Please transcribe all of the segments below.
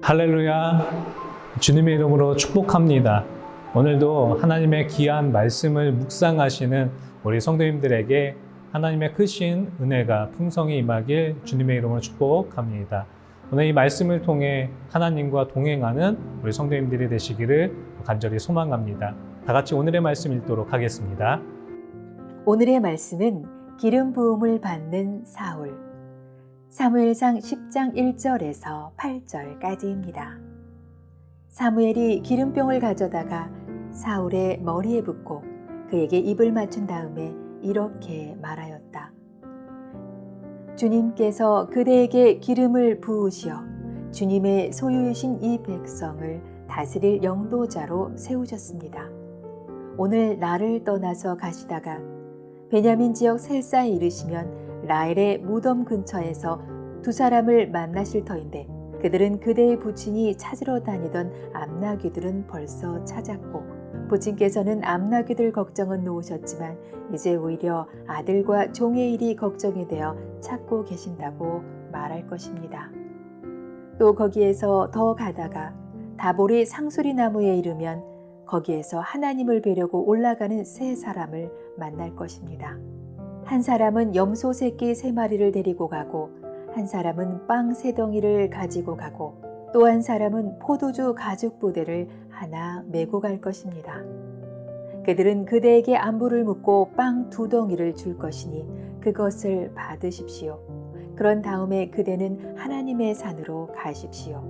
할렐루야. 주님의 이름으로 축복합니다. 오늘도 하나님의 귀한 말씀을 묵상하시는 우리 성도님들에게 하나님의 크신 은혜가 풍성히 임하길 주님의 이름으로 축복합니다. 오늘 이 말씀을 통해 하나님과 동행하는 우리 성도님들이 되시기를 간절히 소망합니다. 다 같이 오늘의 말씀 읽도록 하겠습니다. 오늘의 말씀은 기름 부음을 받는 사울, 사무엘상 10장 1절에서 8절까지입니다. 사무엘이 기름병을 가져다가 사울의 머리에 붓고 그에게 입을 맞춘 다음에 이렇게 말하였다. 주님께서 그대에게 기름을 부으시어 주님의 소유이신 이 백성을 다스릴 영도자로 세우셨습니다. 오늘 나를 떠나서 가시다가 베냐민 지역 셀사에 이르시면 라헬의 무덤 근처에서 두 사람을 만나실 터인데 그들은 그대의 부친이 찾으러 다니던 암나귀들은 벌써 찾았고 부친께서는 암나귀들 걱정은 놓으셨지만 이제 오히려 아들과 종의 일이 걱정이 되어 찾고 계신다고 말할 것입니다. 또 거기에서 더 가다가 다보리 상수리 나무에 이르면 거기에서 하나님을 뵈려고 올라가는 세 사람을 만날 것입니다. 한 사람은 염소 새끼 3마리를 데리고 가고 한 사람은 빵 3덩이를 가지고 가고 또 한 사람은 포도주 가죽 부대를 하나 메고 갈 것입니다. 그들은 그대에게 안부를 묻고 빵 2덩이를 줄 것이니 그것을 받으십시오. 그런 다음에 그대는 하나님의 산으로 가십시오.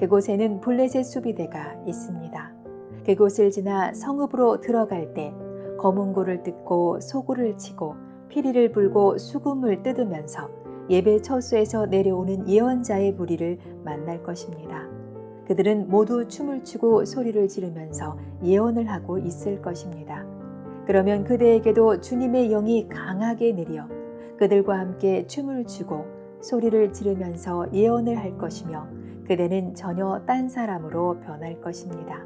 그곳에는 블레셋 수비대가 있습니다. 그곳을 지나 성읍으로 들어갈 때 거문고를 뜯고 소고를 치고 피리를 불고 수금을 뜯으면서 예배 처소에서 내려오는 예언자의 무리를 만날 것입니다. 그들은 모두 춤을 추고 소리를 지르면서 예언을 하고 있을 것입니다. 그러면 그대에게도 주님의 영이 강하게 내려 그들과 함께 춤을 추고 소리를 지르면서 예언을 할 것이며 그대는 전혀 딴 사람으로 변할 것입니다.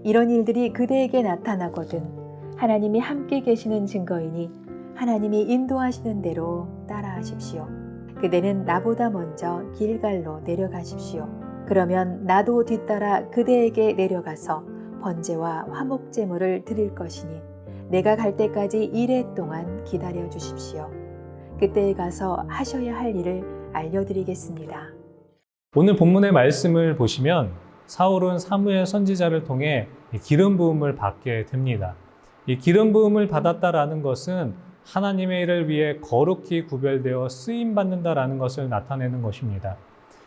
이런 일들이 그대에게 나타나거든 하나님이 함께 계시는 증거이니 하나님이 인도하시는 대로 따라하십시오. 그대는 나보다 먼저 길갈로 내려가십시오. 그러면 나도 뒤따라 그대에게 내려가서 번제와 화목제물을 드릴 것이니 내가 갈 때까지 1해 동안 기다려 주십시오. 그때에 가서 하셔야 할 일을 알려드리겠습니다. 오늘 본문의 말씀을 보시면 사울은 사무엘 선지자를 통해 기름 부음을 받게 됩니다. 이 기름 부음을 받았다라는 것은 하나님의 일을 위해 거룩히 구별되어 쓰임받는다라는 것을 나타내는 것입니다.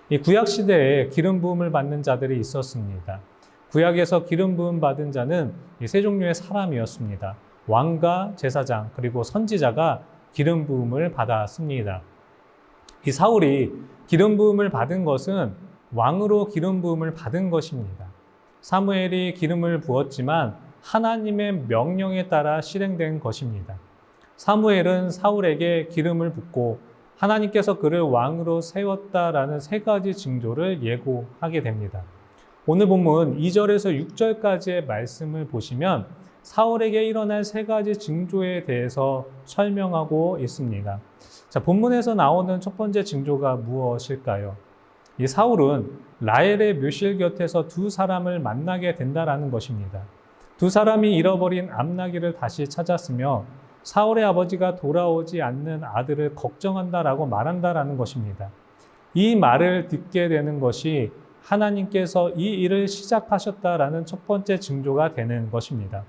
이 구약 시대에 기름 부음을 받는 자들이 있었습니다. 구약에서 기름 부음 받은 자는 세 종류의 사람이었습니다. 왕과 제사장 그리고 선지자가 기름 부음을 받았습니다. 이 사울이 기름 부음을 받은 것은 왕으로 기름 부음을 받은 것입니다. 사무엘이 기름을 부었지만 하나님의 명령에 따라 실행된 것입니다. 사무엘은 사울에게 기름을 붓고 하나님께서 그를 왕으로 세웠다라는 3가지 징조를 예고하게 됩니다. 오늘 본문 2절에서 6절까지의 말씀을 보시면 사울에게 일어날 3가지 징조에 대해서 설명하고 있습니다. 자, 본문에서 나오는 첫 번째 징조가 무엇일까요? 이 사울은 라헬의 묘실 곁에서 두 사람을 만나게 된다라는 것입니다. 두 사람이 잃어버린 암나귀를 다시 찾았으며 사울의 아버지가 돌아오지 않는 아들을 걱정한다라고 말한다라는 것입니다. 이 말을 듣게 되는 것이 하나님께서 이 일을 시작하셨다라는 첫 번째 징조가 되는 것입니다.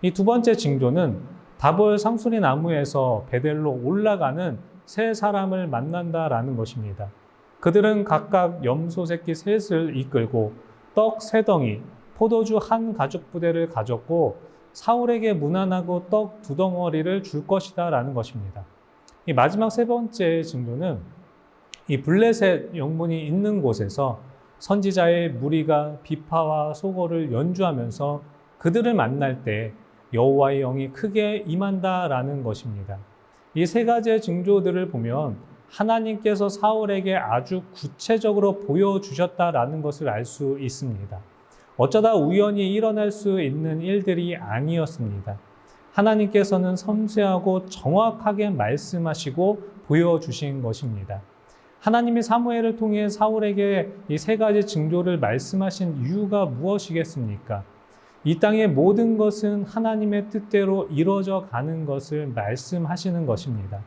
이 두 번째 징조는 다볼 상수리 나무에서 베델로 올라가는 3사람을 만난다라는 것입니다. 그들은 각각 염소 새끼 셋을 이끌고 떡 3덩이, 포도주 1 가죽 부대를 가졌고 사울에게 문안하고 떡 2덩어리를 줄 것이다 라는 것입니다. 이 마지막 3번째 징조는 이 블레셋 영문이 있는 곳에서 선지자의 무리가 비파와 소고를 연주하면서 그들을 만날 때 여호와의 영이 크게 임한다라는 것입니다. 이 3가지의 징조들을 보면 하나님께서 사울에게 아주 구체적으로 보여주셨다라는 것을 알 수 있습니다. 어쩌다 우연히 일어날 수 있는 일들이 아니었습니다. 하나님께서는 섬세하고 정확하게 말씀하시고 보여주신 것입니다. 하나님이 사무엘을 통해 사울에게 이 세 가지 징조를 말씀하신 이유가 무엇이겠습니까? 이 땅의 모든 것은 하나님의 뜻대로 이루어져 가는 것을 말씀하시는 것입니다.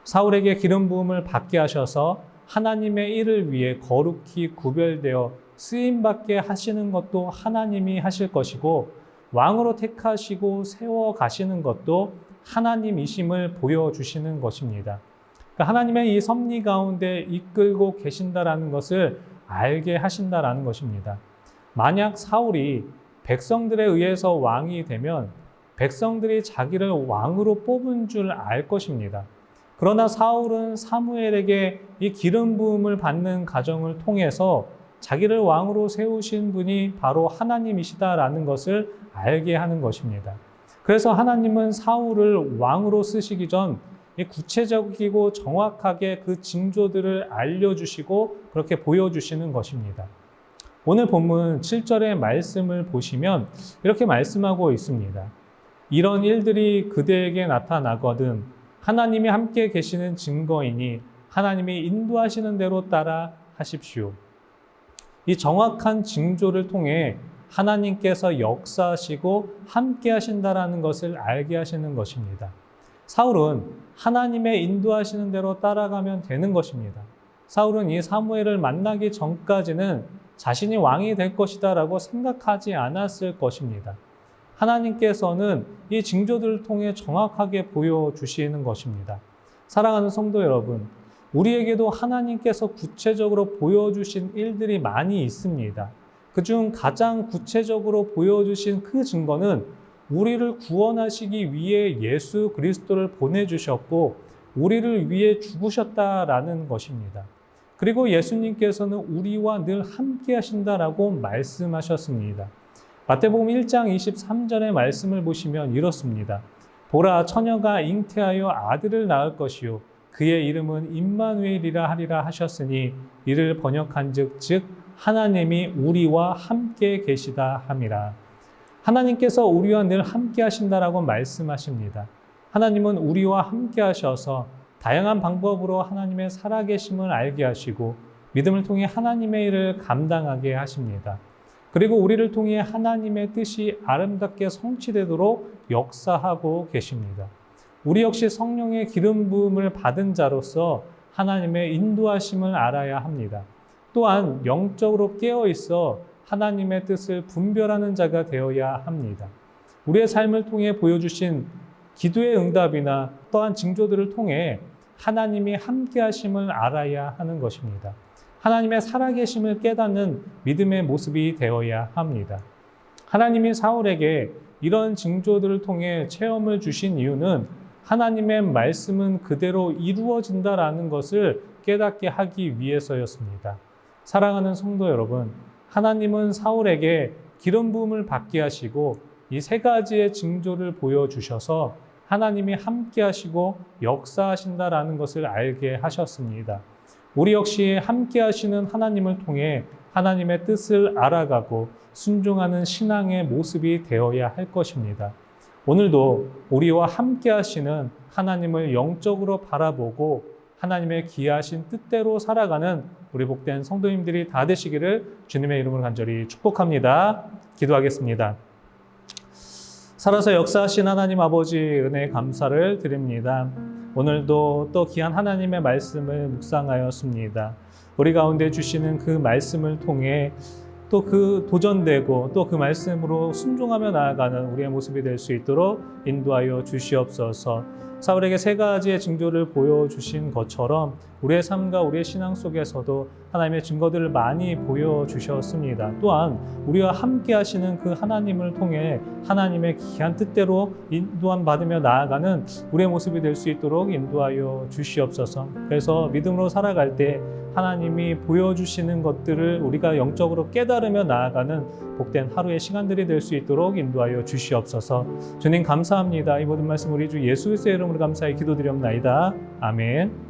사울에게 기름 부음을 받게 하셔서 하나님의 일을 위해 거룩히 구별되어 쓰임받게 하시는 것도 하나님이 하실 것이고, 왕으로 택하시고 세워 가시는 것도 하나님이심을 보여주시는 것입니다. 그러니까 하나님의 이 섭리 가운데 이끌고 계신다라는 것을 알게 하신다라는 것입니다. 만약 사울이 백성들에 의해서 왕이 되면 백성들이 자기를 왕으로 뽑은 줄 알 것입니다. 그러나 사울은 사무엘에게 이 기름 부음을 받는 과정을 통해서 자기를 왕으로 세우신 분이 바로 하나님이시다라는 것을 알게 하는 것입니다. 그래서 하나님은 사울을 왕으로 쓰시기 전 구체적이고 정확하게 그 징조들을 알려주시고 그렇게 보여주시는 것입니다. 오늘 본문 7절의 말씀을 보시면 이렇게 말씀하고 있습니다. 이런 일들이 그대에게 나타나거든 하나님이 함께 계시는 증거이니 하나님이 인도하시는 대로 따라 하십시오. 이 정확한 징조를 통해 하나님께서 역사하시고 함께 하신다라는 것을 알게 하시는 것입니다. 사울은 하나님의 인도하시는 대로 따라가면 되는 것입니다. 사울은 이 사무엘을 만나기 전까지는 자신이 왕이 될 것이다 라고 생각하지 않았을 것입니다. 하나님께서는 이 징조들을 통해 정확하게 보여주시는 것입니다. 사랑하는 성도 여러분, 우리에게도 하나님께서 구체적으로 보여주신 일들이 많이 있습니다. 그중 가장 구체적으로 보여주신 그 증거는 우리를 구원하시기 위해 예수 그리스도를 보내주셨고 우리를 위해 죽으셨다라는 것입니다. 그리고 예수님께서는 우리와 늘 함께 하신다라고 말씀하셨습니다. 마태복음 1장 23절의 말씀을 보시면 이렇습니다. 보라, 처녀가 잉태하여 아들을 낳을 것이요 그의 이름은 임마누엘이라 하리라 하셨으니 이를 번역한즉 즉 하나님이 우리와 함께 계시다 함이라. 하나님께서 우리와 늘 함께 하신다라고 말씀하십니다. 하나님은 우리와 함께 하셔서 다양한 방법으로 하나님의 살아계심을 알게 하시고 믿음을 통해 하나님의 일을 감당하게 하십니다. 그리고 우리를 통해 하나님의 뜻이 아름답게 성취되도록 역사하고 계십니다. 우리 역시 성령의 기름 부음을 받은 자로서 하나님의 인도하심을 알아야 합니다. 또한 영적으로 깨어 있어 하나님의 뜻을 분별하는 자가 되어야 합니다. 우리의 삶을 통해 보여주신 기도의 응답이나 또한 징조들을 통해 하나님이 함께 하심을 알아야 하는 것입니다. 하나님의 살아계심을 깨닫는 믿음의 모습이 되어야 합니다. 하나님이 사울에게 이런 징조들을 통해 체험을 주신 이유는 하나님의 말씀은 그대로 이루어진다라는 것을 깨닫게 하기 위해서였습니다. 사랑하는 성도 여러분, 하나님은 사울에게 기름 부음을 받게 하시고 이 세 가지의 징조를 보여주셔서 하나님이 함께 하시고 역사하신다라는 것을 알게 하셨습니다. 우리 역시 함께 하시는 하나님을 통해 하나님의 뜻을 알아가고 순종하는 신앙의 모습이 되어야 할 것입니다. 오늘도 우리와 함께 하시는 하나님을 영적으로 바라보고 하나님의 기이하신 뜻대로 살아가는 우리 복된 성도님들이 다 되시기를 주님의 이름으로 간절히 축복합니다. 기도하겠습니다. 살아서 역사하신 하나님 아버지 은혜 감사를 드립니다. 오늘도 또 귀한 하나님의 말씀을 묵상하였습니다. 우리 가운데 주시는 그 말씀을 통해 또 그 도전되고 또 그 말씀으로 순종하며 나아가는 우리의 모습이 될 수 있도록 인도하여 주시옵소서. 사울에게 세 가지의 징조를 보여주신 것처럼 우리의 삶과 우리의 신앙 속에서도 하나님의 증거들을 많이 보여주셨습니다. 또한 우리와 함께 하시는 그 하나님을 통해 하나님의 귀한 뜻대로 인도함 받으며 나아가는 우리의 모습이 될 수 있도록 인도하여 주시옵소서. 그래서 믿음으로 살아갈 때 하나님이 보여주시는 것들을 우리가 영적으로 깨달으며 나아가는 복된 하루의 시간들이 될 수 있도록 인도하여 주시옵소서. 주님 감사합니다. 이 모든 말씀 우리 주 예수 그리스도의 이름으로 감사히 기도드리옵나이다. 아멘.